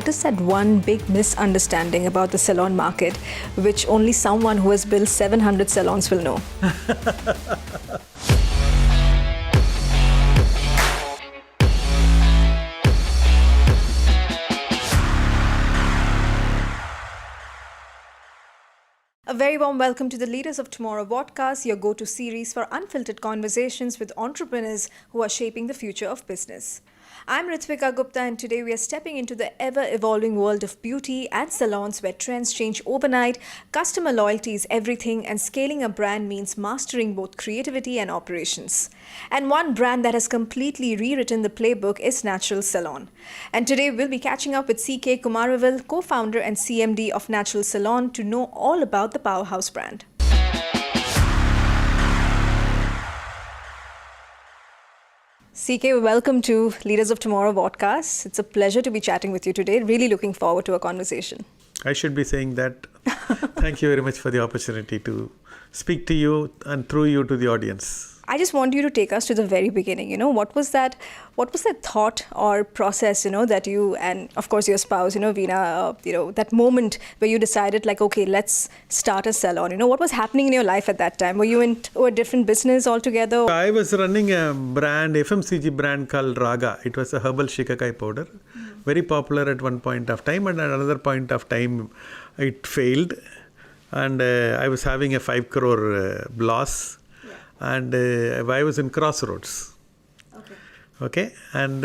what is that one big misunderstanding about the salon market, which only someone who has built 700 salons will know? A very warm welcome to the Leaders of Tomorrow Vodcast, your go-to series for unfiltered conversations with entrepreneurs who are shaping the future of business. I'm Ritwika Gupta, and today we are stepping into the ever-evolving world of beauty and salons where trends change overnight, customer loyalty is everything, and scaling a brand means mastering both creativity and operations. And one brand that has completely rewritten the playbook is Naturals Salon. And today we'll be catching up with CK Kumaravel, co-founder and CMD of Naturals Salon, to know all about the powerhouse brand. CK, welcome to Leaders of Tomorrow Vodcast. It's a pleasure to be chatting with you today. Really looking forward to a conversation. I should be saying that. Thank you very much for the opportunity to speak to you and through you to the audience. I just want you to take us to the very beginning. What was that thought or process, that you and of course your spouse, Veena, that moment where you decided like, okay, let's start a salon. What was happening in your life at that time? Were you into a different business altogether? I was running a brand, FMCG brand called Raga. It was a herbal shikakai powder. Very popular at one point of time, and at another point of time it failed. And I was having a 5 crore loss. And I was in crossroads. Okay. And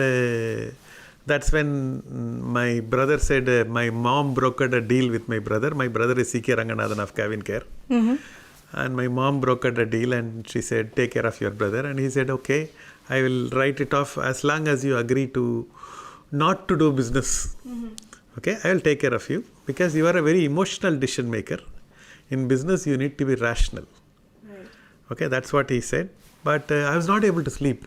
that's when my brother said, my mom brokered a deal with my brother. My brother is CK Ranganathan of Kavin Care. And my mom brokered a deal and she said, take care of your brother. And he said, okay, I will write it off as long as you agree to not to do business. Okay, I will take care of you because you are a very emotional decision maker. In business, you need to be rational. Okay, that's what he said. But I was not able to sleep.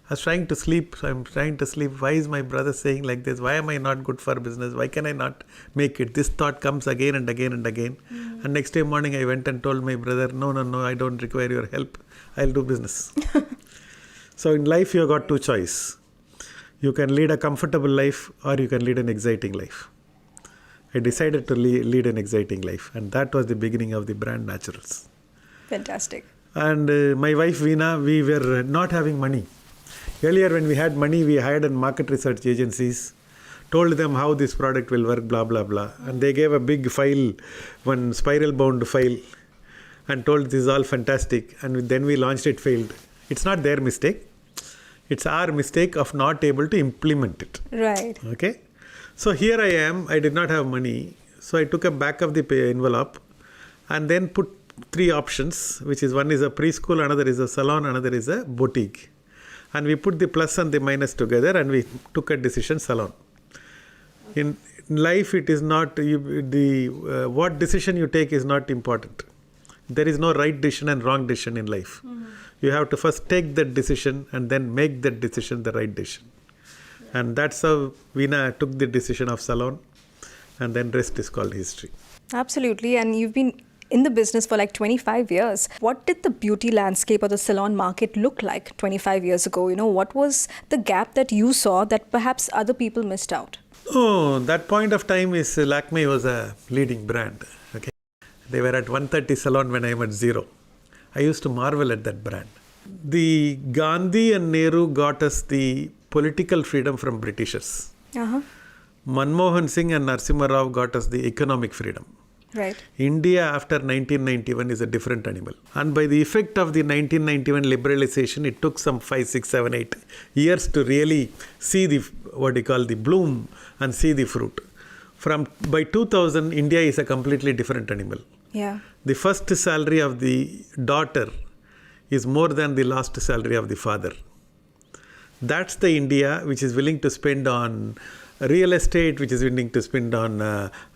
I was trying to sleep. So I'm trying to sleep. Why is my brother saying like this? Why am I not good for business? Why can I not make it? This thought comes again and again and again. And next day morning, I went and told my brother, no, I don't require your help. I'll do business. So in life, you have got two choices. You can lead a comfortable life or you can lead an exciting life. I decided to lead an exciting life. And that was the beginning of the brand Naturals. Fantastic. And my wife Veena, we were not having money. Earlier when we had money, we hired market research agencies, told them how this product will work, blah, blah, blah. And they gave a big file, one spiral bound file, and told this is all fantastic. And then we launched it, failed. It's not their mistake. It's our mistake of not able to implement it. Right. Okay. So here I am, I did not have money. So I took a back of the envelope and then put 3 options, which is one is a preschool, another is a salon, another is a boutique. And we put the plus and the minus together and we took a decision, salon. In life, it is not, what decision you take is not important. There is no right decision and wrong decision in life. You have to first take that decision and then make that decision the right decision. And that's how Veena took the decision of salon, and then rest is called history. Absolutely. And you've been in the business for like 25 years. What did the beauty landscape or the salon market look like 25 years ago? What was the gap that you saw that perhaps other people missed out? Oh, that point of time is Lakme was a leading brand. Okay, they were at 130 salon when I am at 0. I used to marvel at that brand. The Gandhi and Nehru got us the political freedom from Britishers. Manmohan Singh and Narasimha Rao got us the economic freedom. Right. India after 1991 is a different animal. And by the effect of the 1991 liberalization, it took some 5, 6, 7, 8 years to really see the bloom and see the fruit. By 2000, India is a completely different animal. Yeah. The first salary of the daughter is more than the last salary of the father. That's the India which is willing to spend on real estate, which is willing to spend on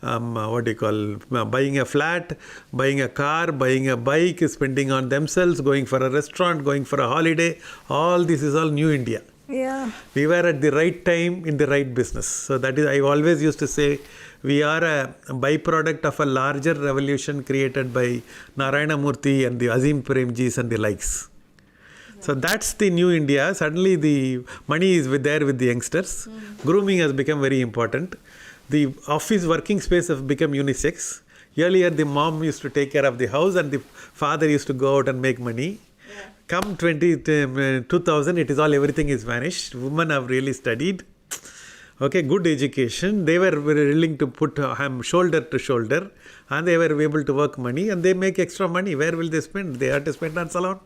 buying a flat, buying a car, buying a bike, spending on themselves, going for a restaurant, going for a holiday. All this is all new India. Yeah. We were at the right time in the right business. So that is, I always used to say, we are a byproduct of a larger revolution created by Narayana Murthy and the Azim Premjis and the likes. So that's the new India. Suddenly the money is there with the youngsters. Grooming has become very important. The office working space have become unisex. Earlier the mom used to take care of the house and the father used to go out and make money. Come 2000, it is all, everything is vanished. Women have really studied. Okay, good education. They were willing to put shoulder to shoulder, and they were able to work money, and they make extra money. Where will they spend? They have to spend on salon,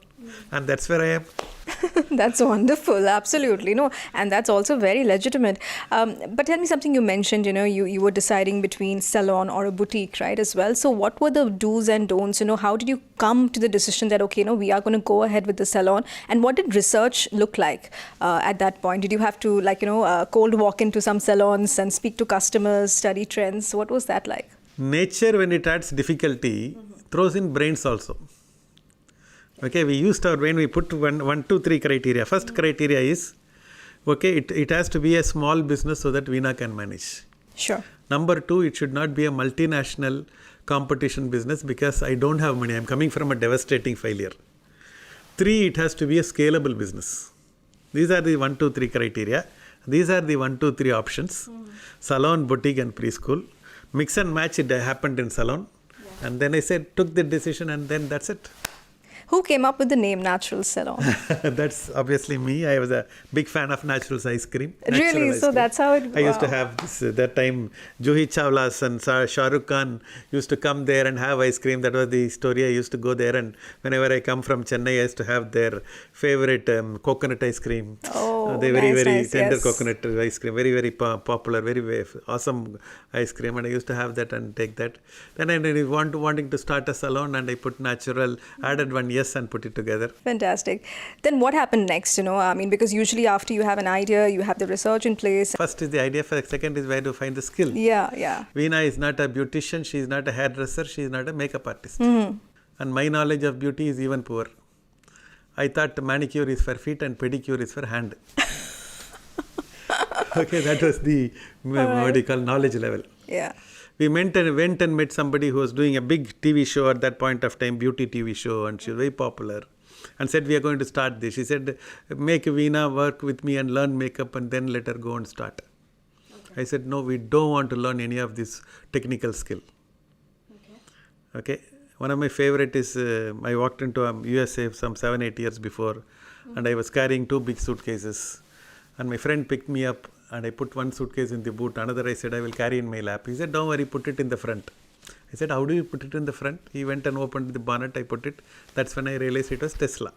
and that's where I am. That's wonderful. Absolutely. No, and that's also very legitimate. But tell me something. You mentioned, you were deciding between salon or a boutique, right, as well. So what were the do's and don'ts? How did you come to the decision that, okay, we are going to go ahead with the salon? And what did research look like at that point? Did you have to, cold walk into some salons and speak to customers, study trends? What was that like? Nature, when it adds difficulty, throws in brains also. Okay, we used our brain, we put one, two, three criteria. First criteria is, okay, it has to be a small business so that Veena can manage. Sure. Number two, it should not be a multinational competition business because I don't have money. I'm coming from a devastating failure. Three, it has to be a scalable business. These are the 1, 2, 3 criteria. These are the 1, 2, 3 options. Salon, boutique and preschool. Mix and match, it happened in salon. Yeah. And then I took the decision, and then that's it. Who came up with the name Naturals Salon? That's obviously me. I was a big fan of Naturals ice cream. Really? So that's how it... I used to have this, that time Juhi Chawla's and Shah Rukh Khan used to come there and have ice cream. That was the story. I used to go there, and whenever I come from Chennai, I used to have their favorite coconut ice cream. Oh, they very nice, tender yes. coconut ice cream. Very popular, very awesome ice cream. And I used to have that and take that. Then I wanting to start a salon, and I put natural, added one yes and put it together. Fantastic. Then what happened next? Because usually after you have an idea, you have the research in place. First is the idea. Second is where to find the skill. Yeah. Veena is not a beautician. She is not a hairdresser. She is not a makeup artist. And my knowledge of beauty is even poor. I thought manicure is for feet and pedicure is for hand. Okay, that was the what do you call knowledge level. Yeah. We went and met somebody who was doing a big TV show at that point of time, beauty TV show, and she was very popular, and said, we are going to start this. She said, make Veena work with me and learn makeup and then let her go and start. Okay. I said, no, we don't want to learn any of this technical skill. Okay. One of my favorite is, I walked into USA some 7-8 years before, and I was carrying 2 big suitcases, and my friend picked me up, and I put one suitcase in the boot, another I said I will carry in my lap. He said, don't worry, put it in the front. I said, how do you put it in the front? He went and opened the bonnet, I put it. That's when I realized it was Tesla.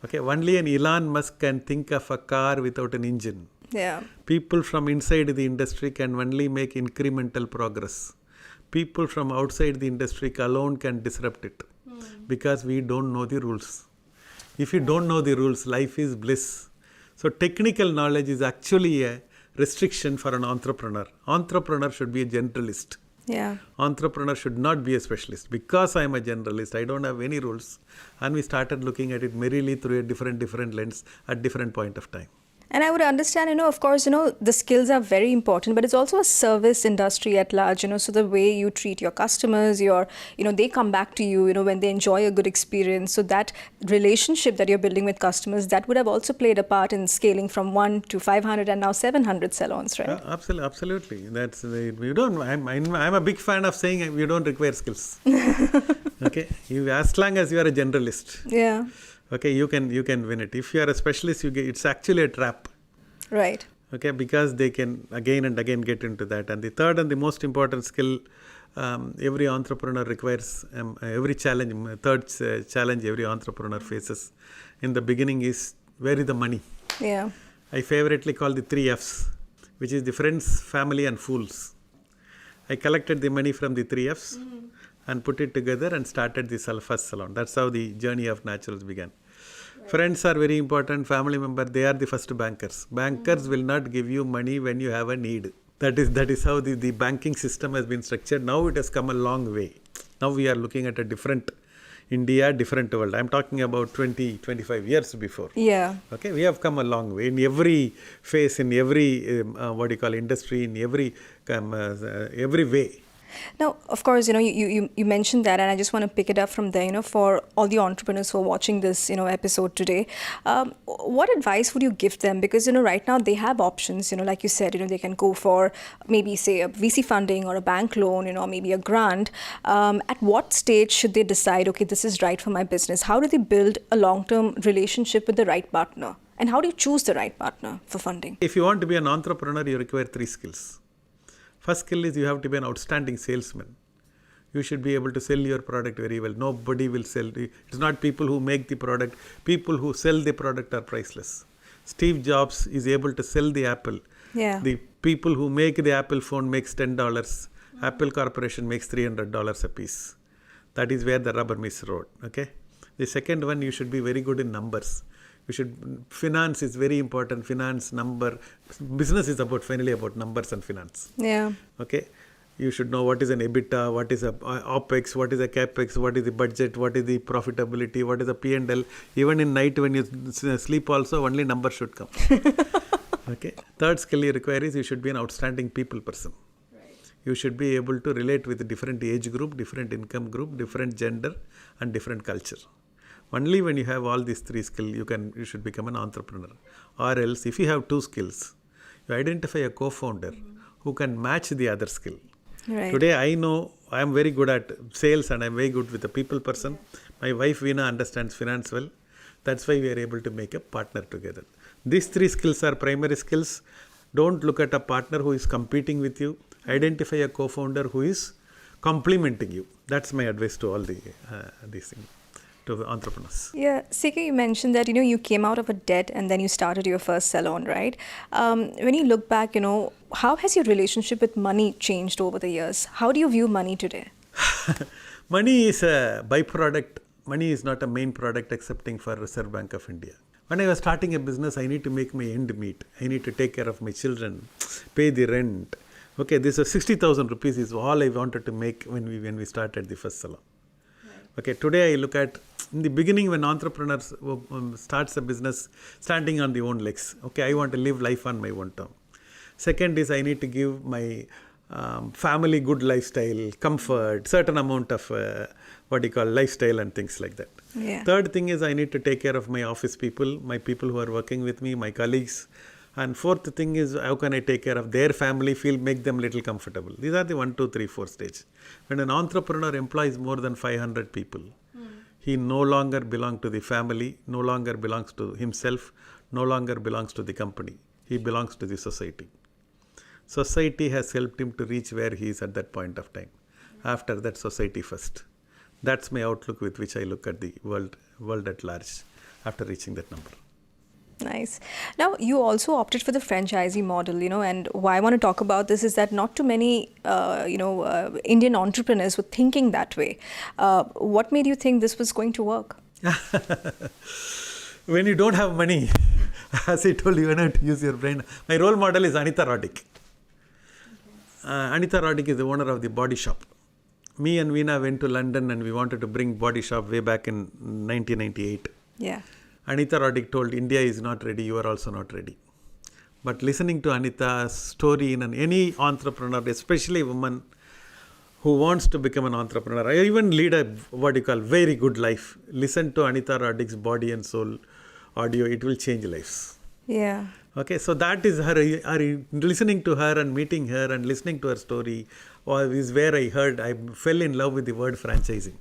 Okay, only an Elon Musk can think of a car without an engine. Yeah. People from inside the industry can only make incremental progress. People from outside the industry alone can disrupt it because we don't know the rules. If you don't know the rules, life is bliss. So technical knowledge is actually a restriction for an entrepreneur. Entrepreneur should be a generalist. Yeah. Entrepreneur should not be a specialist. Because I am a generalist, I don't have any rules. And we started looking at it merrily through a different lens at different point of time. And I would understand, of course, the skills are very important, but it's also a service industry at large, so the way you treat your customers, they come back to you, when they enjoy a good experience. So that relationship that you're building with customers, that would have also played a part in scaling from 1 to 500 and now 700 salons, right? Absolutely. That's I'm a big fan of saying you don't require skills. Okay, as long as you are a generalist. Yeah. Okay, you can win it. If you are a specialist, it's actually a trap. Right. Okay, because they can again and again get into that. And the third and the most important skill every entrepreneur requires, third challenge every entrepreneur faces in the beginning is, where is the money? Yeah. I favoritely call the 3 Fs, which is the friends, family and fools. I collected the money from the 3 Fs and put it together and started the first salon. That's how the journey of Naturals began. Right. Friends are very important. Family member, they are the first bankers. Bankers will not give you money when you have a need. That is how the banking system has been structured. Now it has come a long way. Now we are looking at a different India, different world. I'm talking about 20-25 years before. Yeah. Okay, we have come a long way in every phase, in every industry, in every way. Now, of course, you mentioned that, and I just want to pick it up from there. For all the entrepreneurs who are watching this, episode today, what advice would you give them? Because right now they have options. Like you said, they can go for maybe say a VC funding or a bank loan, or maybe a grant. At what stage should they decide? Okay, this is right for my business. How do they build a long-term relationship with the right partner? And how do you choose the right partner for funding? If you want to be an entrepreneur, you require 3 skills. First skill is you have to be an outstanding salesman. You should be able to sell your product very well. Nobody will sell. It's not people who make the product. People who sell the product are priceless. Steve Jobs is able to sell the Apple. Yeah. The people who make the Apple phone makes $10. Apple Corporation makes $300 a piece. That is where the rubber meets the road. Okay. The second one, you should be very good in numbers. Finance is very important. Business is finally about numbers and finance. Yeah. Okay. You should know what is an EBITDA, what is a OPEX, what is a CAPEX, what is the budget, what is the profitability, what is the P&L. Even in night when you sleep also, only numbers should come. Okay. Third skill you require is you should be an outstanding people person. Right. You should be able to relate with different age group, different income group, different gender and different culture. Only when you have all these 3 skills, you should become an entrepreneur. Or else, if you have 2 skills, you identify a co-founder who can match the other skill. Right. Today, I know I am very good at sales and I am very good with the people person. My wife Veena understands finance well. That's why we are able to make a partner together. These 3 skills are primary skills. Don't look at a partner who is competing with you. Identify a co-founder who is complementing you. That's my advice to all these things. To the entrepreneurs. Yeah, CK, you mentioned that you came out of a debt and then you started your first salon, right? When you look back, how has your relationship with money changed over the years? How do you view money today? Money is a byproduct. Money is not a main product excepting for Reserve Bank of India. When I was starting a business, I need to make my end meet. I need to take care of my children, pay the rent. Okay, this is 60,000 rupees is all I wanted to make when we started the first salon. Okay, today I look at, in the beginning when entrepreneurs starts a business standing on their own legs. Okay, I want to live life on my own term. Second is I need to give my family good lifestyle, comfort, certain amount of lifestyle and things like that. Yeah. Third thing is I need to take care of my office people, my people who are working with me, my colleagues. And fourth thing is how can I take care of their family, make them little comfortable. These are the 1, 2, 3, 4 stage. When an entrepreneur employs more than 500 people, he no longer belongs to the family, no longer belongs to himself, no longer belongs to the company. He belongs to the society. Society has helped him to reach where he is at that point of time. After that, society first. That's my outlook with which I look at the world at large after reaching that number. Nice. Now, you also opted for the franchisee model, and why I want to talk about this is that not too many, Indian entrepreneurs were thinking that way. What made you think this was going to work? When you don't have money, as I told you, you have to use your brain. My role model is Anita Roddick. Anita Roddick is the owner of the Body Shop. Me and Veena went to London and we wanted to bring Body Shop way back in 1998. Yeah. Anita Roddick told India is not ready, you are also not ready. But listening to Anita's story in any entrepreneur, especially a woman who wants to become an entrepreneur, or even lead a very good life, listen to Anita Roddick's Body and Soul audio, it will change lives. Yeah. Okay, so that is her listening to her and meeting her and listening to her story is where I fell in love with the word franchising.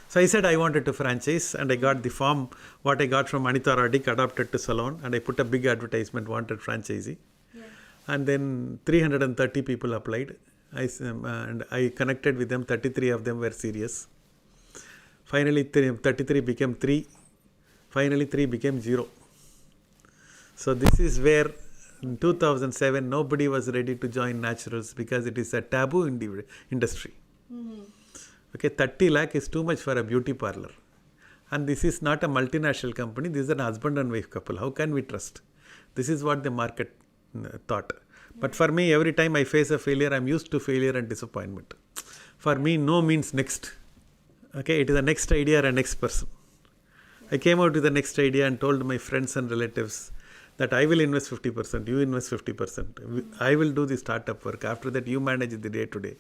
So I said I wanted to franchise and I got the form, what I got from Anita Roddick, adopted to Salon, and I put a big advertisement, wanted franchisee. Yeah. And then 330 people applied. And I connected with them, 33 of them were serious. Finally, 33 became 3. Finally, 3 became 0. So this is where in 2007, nobody was ready to join Naturals because it is a taboo in the industry. Mm-hmm. Okay, 30 lakh is too much for a beauty parlor. And this is not a multinational company. This is an husband and wife couple. How can we trust? This is what the market thought. But for me, every time I face a failure, I'm used to failure and disappointment. For me, no means next. Okay, it is a next idea or a next person. I came out with the next idea and told my friends and relatives that I will invest 50%, you invest 50%. I will do the startup work. After that, you manage the day-to-day.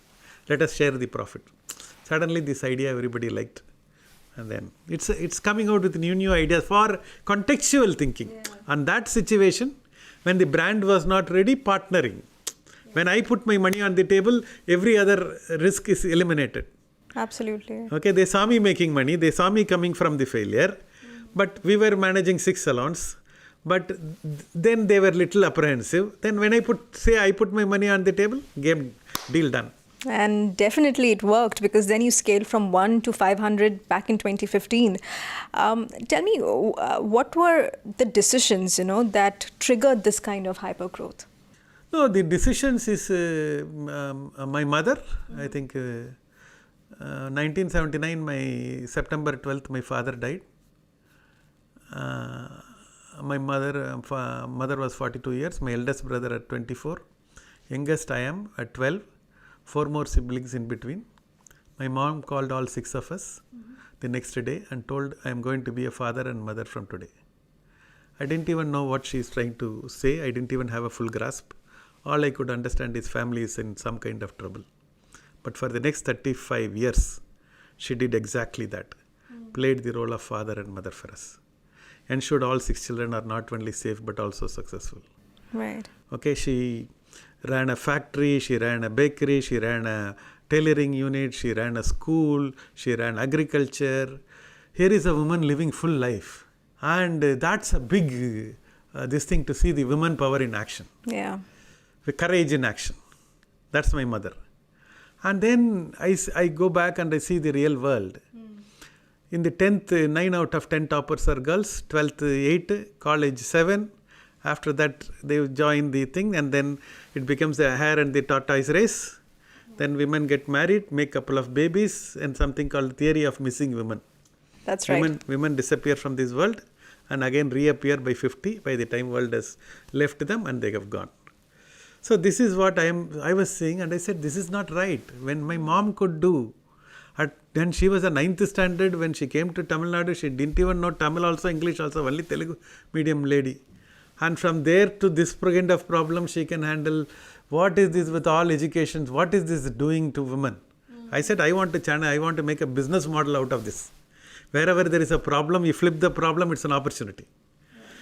let us share the profit. Suddenly this idea everybody liked. And then it's coming out with new ideas for contextual thinking. Yeah. And that situation, when the brand was not ready, partnering. When I put my money on the table, every other risk is eliminated. Absolutely. Okay, they saw me making money. They saw me coming from the failure. But we were managing 6 salons. But then they were little apprehensive. Then when I put my money on the table, deal done. And definitely it worked, because then you scaled from 1 to 500 back in 2015. Tell me, what were the decisions, that triggered this kind of hyper growth? No, the decisions is my mother. I think 1979, September 12th, my father died. My mother was 42 years, my eldest brother at 24, youngest I am at 12, 4 more siblings in between. My mom called all 6 of us the next day and told, I am going to be a father and mother from today. I didn't even know what she is trying to say. I didn't even have a full grasp. All I could understand is family is in some kind of trouble. But for the next 35 years, she did exactly that. Played the role of father and mother for us. Ensured all 6 children are not only safe but also successful. Right. Okay, she ran a factory, she ran a bakery, she ran a tailoring unit, she ran a school, she ran agriculture. Here is a woman living full life. And that's a big this thing to see the women power in action. Yeah. The courage in action. That's my mother. And then I go back and I see the real world. In the 10th, 9 out of 10 toppers are girls, 12th, 8, college 7. After that, they join the thing, and then it becomes a hare and the tortoise race. Then women get married, make a couple of babies, and something called theory of missing women. That's right. Women disappear from this world and again reappear by 50, by the time world has left them and they have gone. So this is what I was saying, and I said, this is not right. When my mom could do, then she was a 9th standard, when she came to Tamil Nadu, she didn't even know Tamil also, English also, only Telugu medium lady. And from there to this kind of problem, she can handle, what is this with all educations, what is this doing to women? I said, I want to make a business model out of this. Wherever there is a problem, you flip the problem, it's an opportunity.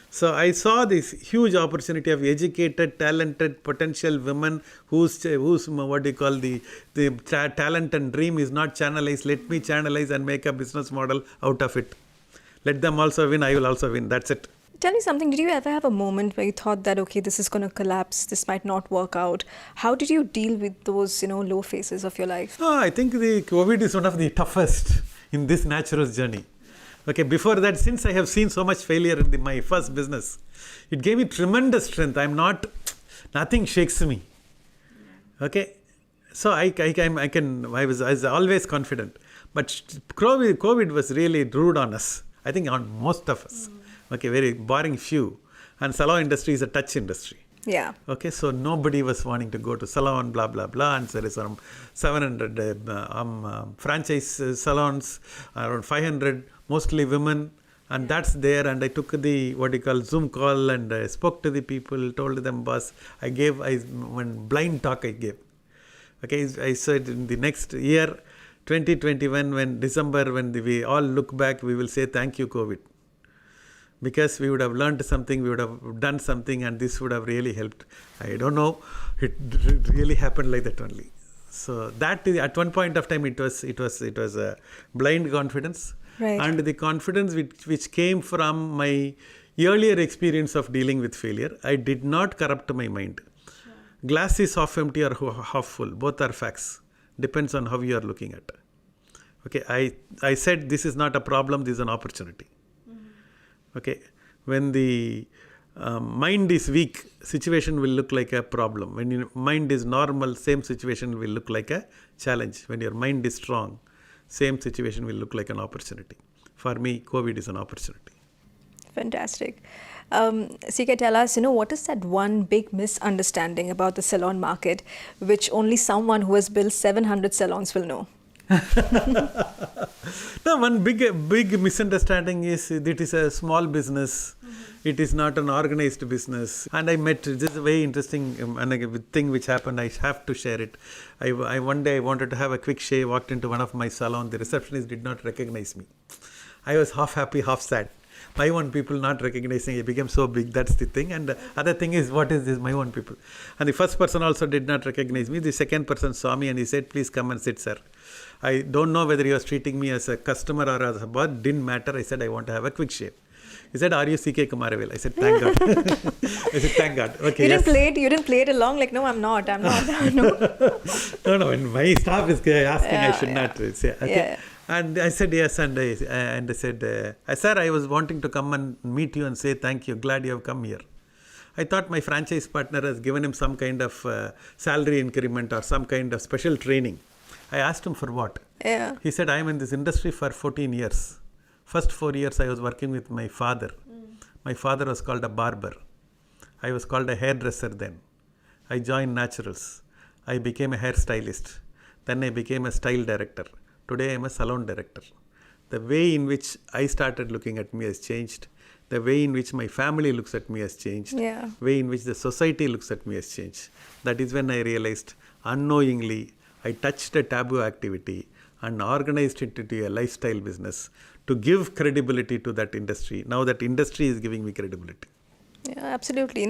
So I saw this huge opportunity of educated, talented, potential women whose what do you call the talent and dream is not channelized. Let me channelize and make a business model out of it. Let them also win, I will also win. That's it. Tell me something, did you ever have a moment where you thought that, okay, this is going to collapse, this might not work out? How did you deal with those, low phases of your life? Oh, I think the COVID is one of the toughest in this Naturals journey. Okay, before that, since I have seen so much failure in my first business, it gave me tremendous strength. Nothing shakes me. Okay, so I was always confident. But COVID was really rude on us. I think on most of us. Okay, very barring few. And salon industry is a touch industry. Yeah. Okay, so nobody was wanting to go to salon, blah, blah, blah. And there is around 700 franchise salons, around 500, mostly women. And that's there. And I took the, Zoom call, and I spoke to the people, told them, boss, one blind talk I gave. Okay, I said in the next year, 2021, when December, when we all look back, we will say, thank you, COVID. Because we would have learned something, we would have done something, and this would have really helped. I don't know, it really happened like that only. So that is, at one point of time, it was a blind confidence, right. And the confidence which came from my earlier experience of dealing with failure. I did not corrupt my mind. Sure. Glass is half empty or half full. Both are facts. Depends on how you are looking at it. Okay, I said this is not a problem. This is an opportunity. Okay, when the mind is weak, situation will look like a problem. When your mind is normal, same situation will look like a challenge. When your mind is strong, same situation will look like an opportunity. For me, COVID is an opportunity. Fantastic. CK, tell us, what is that one big misunderstanding about the salon market, which only someone who has built 700 salons will know? No, one big misunderstanding is that it is a small business. It is not an organized business. And I met, this is a very interesting thing which happened. I have to share it. One day I wanted to have a quick shave, walked into one of my salon. The receptionist did not recognize me. I was half happy, half sad. My own people not recognizing, it became so big, that's the thing. And the other thing is, what is this, my own people? And the first person also did not recognize me. The second person saw me and he said, please come and sit, sir. I don't know whether he was treating me as a customer or as a boss, didn't matter. I said, I want to have a quick shave. He said, are you CK Kumaravel? I said, thank God. I said, thank God. Okay, you didn't play it along like, no, I'm not. No. No, when my staff is asking, I should not say. Okay. Yeah. And I said yes, and I said, sir, I was wanting to come and meet you and say thank you, glad you have come here. I thought my franchise partner has given him some kind of salary increment or some kind of special training. I asked him for what? Yeah. He said, I am in this industry for 14 years. First 4 years I was working with my father. My father was called a barber. I was called a hairdresser then. I joined Naturals. I became a hairstylist. Then I became a style director. Today I am a salon director. The way in which I started looking at me has changed. The way in which my family looks at me has changed. Yeah. The way in which the society looks at me has changed. That is when I realized, unknowingly, I touched a taboo activity and organized it into a lifestyle business to give credibility to that industry. Now that industry is giving me credibility. Yeah, absolutely.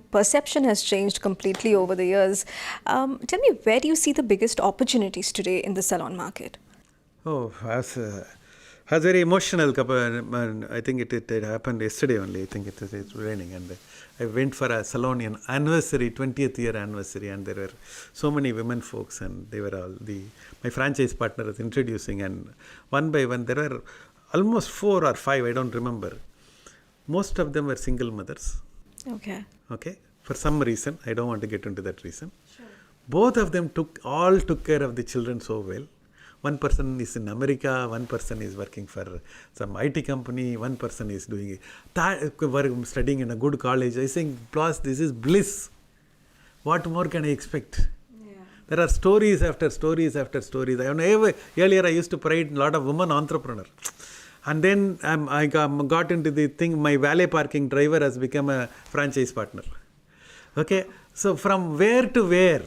Perception has changed completely over the years. Tell me, where do you see the biggest opportunities today in the salon market? Oh, as very emotional. I think it happened yesterday only. I think it's raining, and I went for a salon anniversary, 20th year anniversary, and there were so many women folks, and they were all my franchise partner was introducing, and one by one there were almost 4 or 5. I don't remember. Most of them were single mothers. Okay. For some reason, I don't want to get into that reason. Sure. Both of them took care of the children so well. One person is in America, one person is working for some IT company, one person is doing studying in a good college. I think, plus this is bliss. What more can I expect? Yeah. There are stories after stories after stories. Earlier I used to parade a lot of women entrepreneurs. And then I got into the thing, my valet parking driver has become a franchise partner. Okay, so from where to where?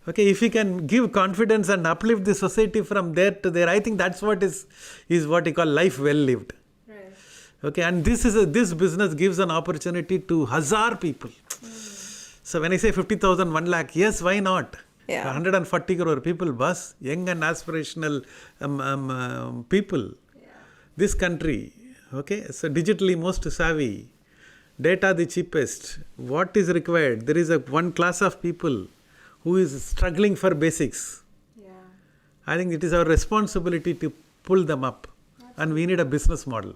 Okay, if you can give confidence and uplift the society from there to there, I think that's what is what you call life well lived. Right. Okay, and this business gives an opportunity to 1,000 people. So when I say 50,000, 1 lakh, yes, why not? Yeah. 140 crore people, boss, young and aspirational people. This country, okay, so digitally most savvy, data the cheapest, what is required? There is one class of people who is struggling for basics. Yeah. I think it is our responsibility to pull them up. Absolutely. And we need a business model.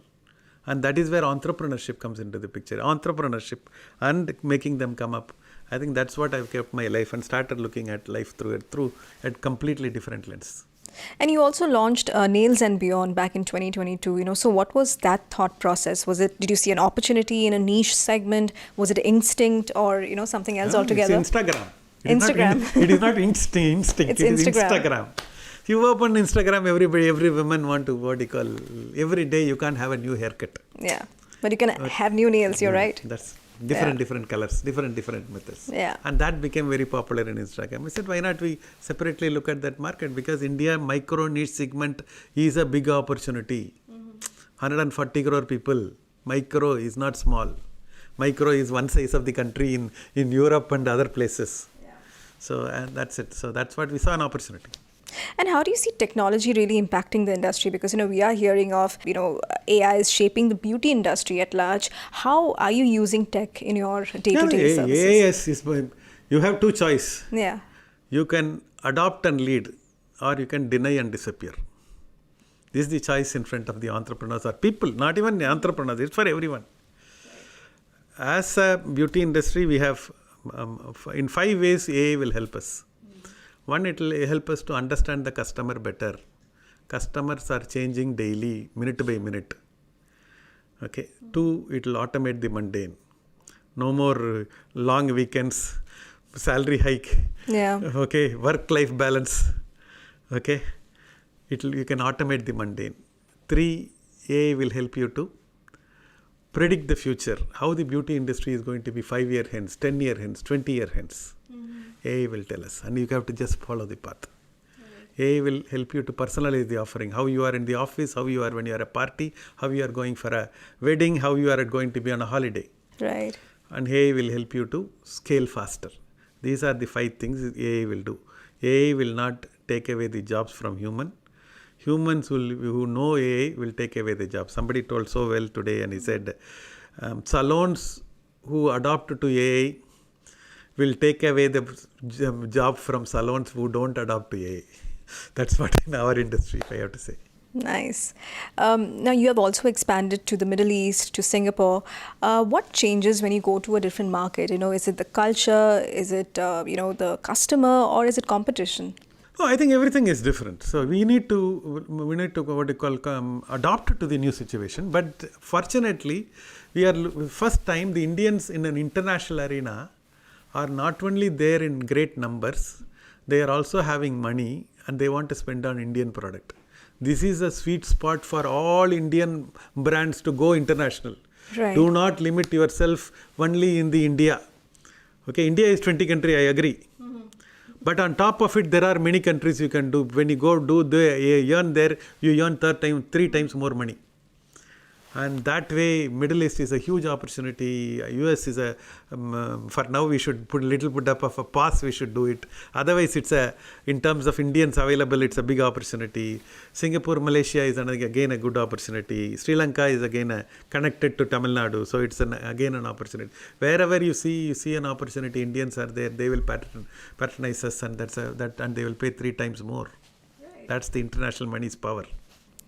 And that is where entrepreneurship comes into the picture. Entrepreneurship and making them come up. I think that's what I've kept my life and started looking at life through a completely different lens. And you also launched Nails and Beyond back in 2022. So what was that thought process? Did you see an opportunity in a niche segment? Was it instinct or something else altogether? It's Instagram. Instagram. It is not instinct. It's it is Instagram. You open Instagram, every woman want to every day you can't have a new haircut. Yeah, but you can have new nails. You're right. That's different colors, different methods. Yeah. And that became very popular in Instagram. I said, why not we separately look at that market? Because India micro niche segment is a big opportunity. 140 crore people. Micro is not small. Micro is one size of the country in Europe and other places. Yeah. So and that's it. So that's what we saw, an opportunity. And how do you see technology really impacting the industry? Because, we are hearing of, AI is shaping the beauty industry at large. How are you using tech in your day-to-day services? AI you have two choices. Yeah. You can adopt and lead, or you can deny and disappear. This is the choice in front of the entrepreneurs or people, not even the entrepreneurs. It's for everyone. As a beauty industry, we have, in 5 ways, AI will help us. One, it will help us to understand the customer better. Customers are changing daily, minute by minute. Okay. 2, it will automate the mundane. No more long weekends, salary hike. Yeah. Okay. Work-life balance. Okay, you can automate the mundane. 3, AI will help you to predict the future, how the beauty industry is going to be 5 year hence, 10 year hence, 20 year hence. AI will tell us, and you have to just follow the path. AI will help you to personalize the offering, how you are in the office, how you are when you are at a party, how you are going for a wedding, how you are going to be on a holiday. Right. And AI will help you to scale faster. These are the 5 things AI will do. AI will not take away the jobs from humans who know AI will take away the job. Somebody told so well today, and he said, salons who adopt to AI will take away the job from salons who don't adopt to AI. That's what in our industry, if I have to say. Nice. Now you have also expanded to the Middle East, to Singapore. What changes when you go to a different market? Is it the culture? Is it, the customer, or is it competition? No, I think everything is different. So we need to what you call adopt to the new situation. But fortunately, we are first time the Indians in an international arena are not only there in great numbers, they are also having money and they want to spend on Indian product. This is a sweet spot for all Indian brands to go international. Right. Do not limit yourself only in the India. Okay, India is 20 country, I agree. But on top of it, there are many countries you can do. When you go do you earn there, you earn 3 times more money. And that way, Middle East is a huge opportunity. US is for now we should put a little bit up of a pause, we should do it. Otherwise, in terms of Indians available, it's a big opportunity. Singapore, Malaysia is again a good opportunity. Sri Lanka is again connected to Tamil Nadu. So it's again an opportunity. Wherever you see an opportunity, Indians are there, they will patronize us, and and they will pay 3 times more. Right. That's the international money's power.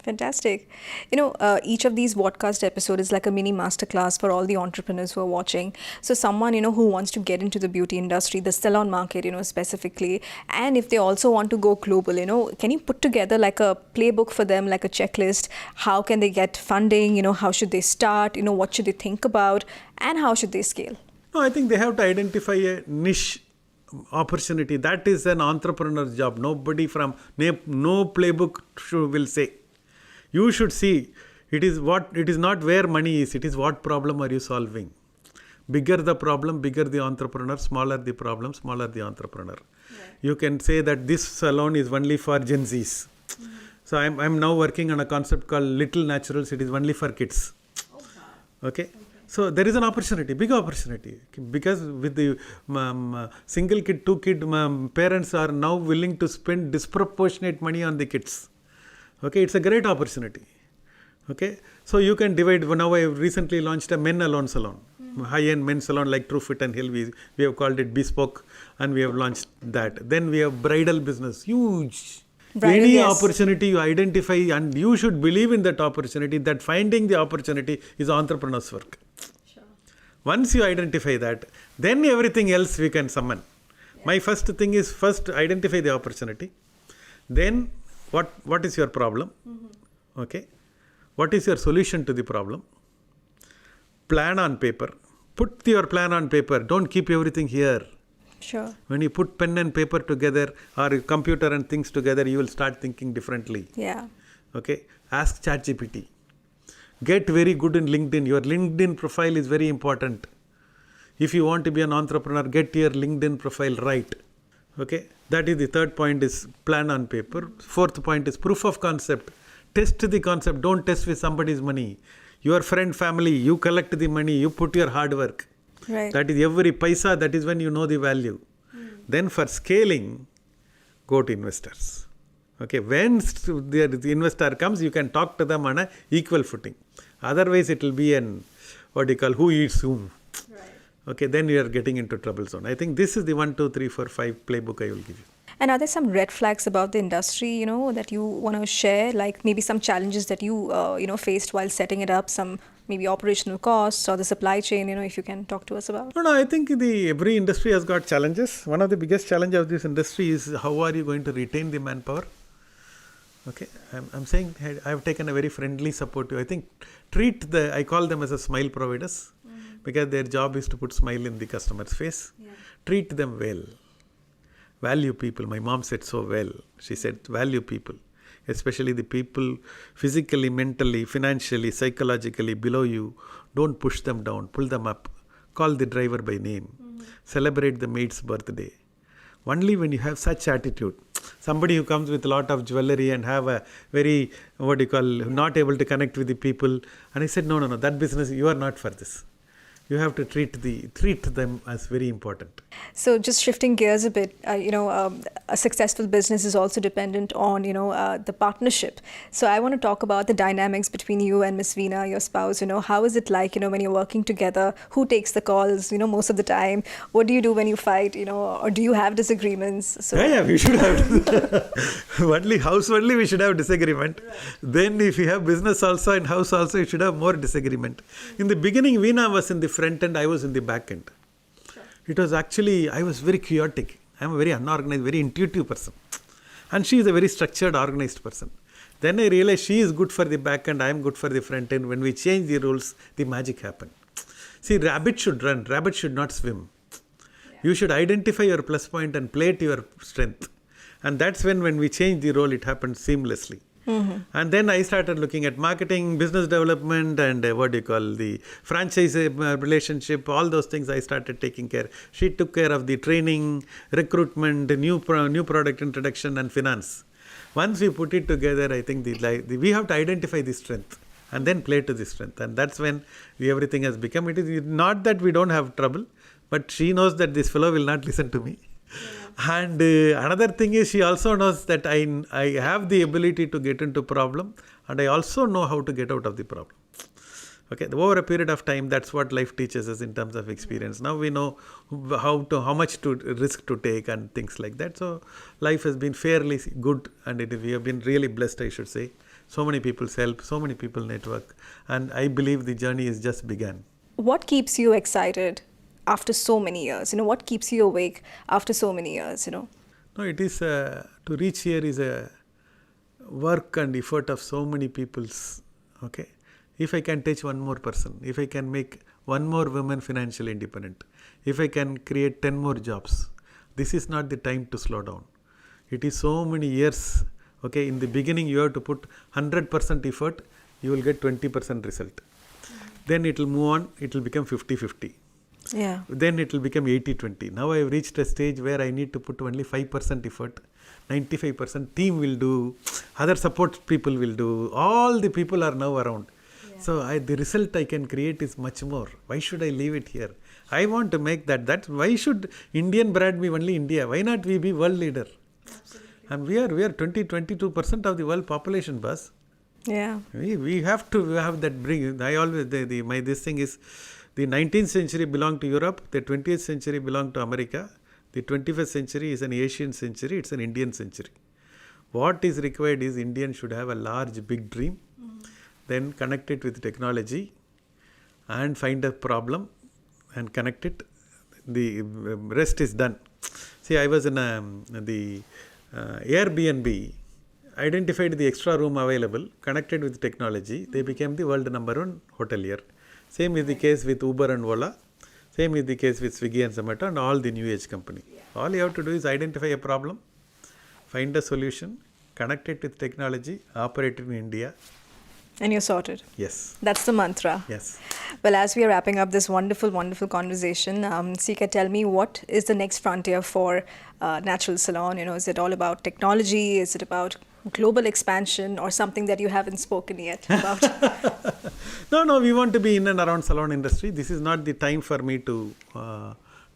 Fantastic. Each of these podcast episodes is like a mini masterclass for all the entrepreneurs who are watching. So someone, who wants to get into the beauty industry, the salon market, specifically, and if they also want to go global, can you put together like a playbook for them, like a checklist? How can they get funding? How should they start? What should they think about? And how should they scale? No, I think they have to identify a niche opportunity. That is an entrepreneur's job. Nobody no playbook will say. You should see, it is not where money is, it is what problem are you solving. Bigger the problem, bigger the entrepreneur, smaller the problem, smaller the entrepreneur. Right. You can say that this salon is only for Gen Zs. Mm-hmm. So I'm now working on a concept called Little Naturals, it is only for kids. Oh, wow. Okay. So there is an opportunity, big opportunity, because with the single kid, 2 kid parents are now willing to spend disproportionate money on the kids. Okay, it's a great opportunity. Okay, so you can divide. Now I recently launched a men alone salon, high-end men's salon like TrueFit and Hill. We have called it Bespoke, and we have launched that. Then we have bridal business, huge. Any opportunity you identify, and you should believe in that opportunity, that finding the opportunity is entrepreneur's work. Sure. Once you identify that, then everything else we can summon. Yeah. My first thing is first identify the opportunity. Then what is your problem? Mm-hmm. Okay. What is your solution to the problem? Plan on paper. Put your plan on paper. Don't keep everything here. Sure. When you put pen and paper together or computer and things together, you will start thinking differently. Yeah. Okay. Ask ChatGPT. Get very good in LinkedIn. Your LinkedIn profile is very important. If you want to be an entrepreneur, get your LinkedIn profile right. Okay. That is the third point, is plan on paper. Fourth point is proof of concept. Test the concept. Don't test with somebody's money. Your friend, family, you collect the money, you put your hard work. Right. That is every paisa, that is when you know the value. Then for scaling, go to investors. Okay, when the investor comes, you can talk to them on an equal footing. Otherwise, it will be who eats whom. Right. Okay, then you are getting into trouble zone. I think this is the 1, 2, 3, 4, 5 playbook I will give you. And are there some red flags about the industry, that you want to share? Like maybe some challenges that you, faced while setting it up, some maybe operational costs or the supply chain, if you can talk to us about? No, I think every industry has got challenges. One of the biggest challenges of this industry is how are you going to retain the manpower? Okay, I'm saying I have taken a very friendly, supportive. I think I call them as a smile providers, because their job is to put smile in the customer's face. Yeah. Treat them well. value people. My mom said so well. She said, value people, especially the people physically, mentally, financially, psychologically below you. Don't push them down, pull them up. Call the driver by name. Celebrate the maid's birthday. Only when you have such attitude, somebody who comes with a lot of jewelry and have a very, not able to connect with the people. And I said, no, that business, you are not for this. You have to treat them as very important. So just shifting gears a bit, a successful business is also dependent on, the partnership. So I want to talk about the dynamics between you and Miss Veena, your spouse. How is it like, when you're working together? Who takes the calls, most of the time? What do you do when you fight, or do you have disagreements? So Yeah, we should have. Only we should have disagreement. Right. Then if you have business also and house also, you should have more disagreement. In the beginning, Veena was in the front end, I was in the back end. It was actually, I was very chaotic. I am a very unorganized, very intuitive person. And she is a very structured, organized person. Then I realized she is good for the back end, I am good for the front end. When we change the rules, the magic happens. See, rabbit should run, rabbit should not swim. You should identify your plus point and play to your strength. And that's when we change the role, it happens seamlessly. Mm-hmm. And then I started looking at marketing, business development, and the franchise relationship, all those things I started taking care. She took care of the training, recruitment, new product introduction, and finance. Once we put it together, I think we have to identify the strength and then play to the strength. And that's when everything has become. It is not that we don't have trouble, but she knows that this fellow will not listen to me. Yeah. And another thing is she also knows that I have the ability to get into problem, and I also know how to get out of the problem. Okay, over a period of time, that's what life teaches us in terms of experience. Now we know how much to risk to take and things like that. So life has been fairly good, and we have been really blessed, I should say. So many people's help, so many people network, and I believe the journey is just begun. What keeps you excited after so many years? What keeps you awake after so many years? No, it is to reach here is a work and effort of so many people's. Okay, if I can touch one more person, if I can make one more woman financially independent, if I can create 10 more jobs, this is not the time to slow down. It is so many years. Okay, in the beginning you have to put 100% effort, you will get 20% result. Then it will move on, it will become 50-50. Yeah. Then it will become 80-20. Now I have reached a stage where I need to put only 5% effort. 95% team will do, other support people will do, all the people are now around. Yeah. So the result I can create is much more. Why should I leave it here? I want to make that. Why should Indian brand be only India? Why not we be world leader? Absolutely. And we are 22% of the world population, boss. Yeah. We have to have that bring. I always this thing is the 19th century belonged to Europe, the 20th century belonged to America, the 21st century is an Asian century, it's an Indian century. What is required is Indian should have a large big dream, then connect it with technology and find a problem and connect it. The rest is done. See, I was in the Airbnb, identified the extra room available, connected with technology, they became the world #1 hotelier. Same is the case with Uber and Ola. Same is the case with Swiggy and Zomato and all the new age company. Yeah. All you have to do is identify a problem, find a solution, connect it with technology, operate it in India. And you're sorted. Yes. That's the mantra. Yes. Well, as we are wrapping up this wonderful, wonderful conversation, Sika, tell me, what is the next frontier for Naturals Salon? Is it all about technology? Is it about global expansion or something that you haven't spoken yet about? No, we want to be in and around salon industry. This is not the time for me to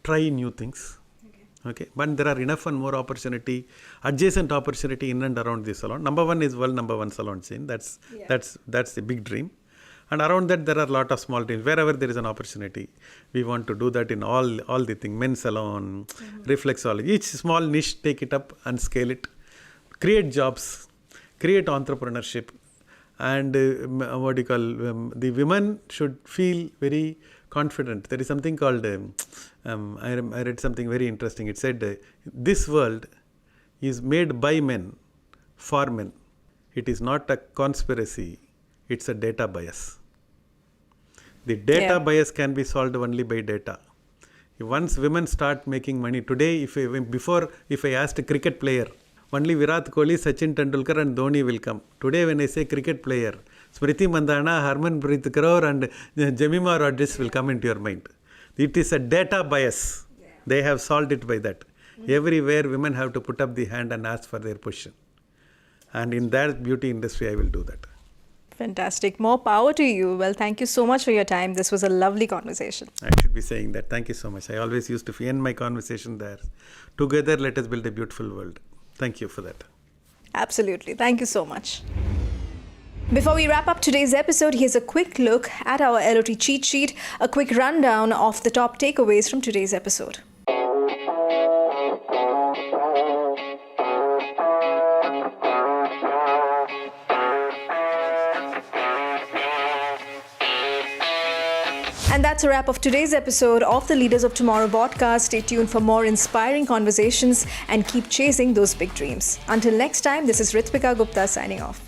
try new things. Okay, but there are enough and more opportunity, adjacent opportunity in and around the salon. #1 is world #1 salon chain. That's the big dream. And around that there are a lot of small teams. Wherever there is an opportunity, we want to do that in all the things. Men's salon, reflexology. Each small niche, take it up and scale it. Create jobs, create entrepreneurship, and the women should feel very confident. There is something called, I read something very interesting. It said, this world is made by men, for men. It is not a conspiracy, it's a data bias. The data bias can be solved only by data. Once women start making money, today, if I asked a cricket player, only Virat Kohli, Sachin Tendulkar and Dhoni will come. Today when I say cricket player, Smriti Mandhana, Harmanpreet Kaur and Jemima Rodgers will come into your mind. It is a data bias. They have solved it by that. Everywhere women have to put up the hand and ask for their position. And in that beauty industry, I will do that. Fantastic. More power to you. Well, thank you so much for your time. This was a lovely conversation. I should be saying that. Thank you so much. I always used to end my conversation there. Together, let us build a beautiful world. Thank you for that. Absolutely. Thank you so much. Before we wrap up today's episode, here's a quick look at our LOT cheat sheet, a quick rundown of the top takeaways from today's episode. And that's a wrap of today's episode of the Leaders of Tomorrow Vodcast. Stay tuned for more inspiring conversations and keep chasing those big dreams. Until next time, this is Ritwika Gupta signing off.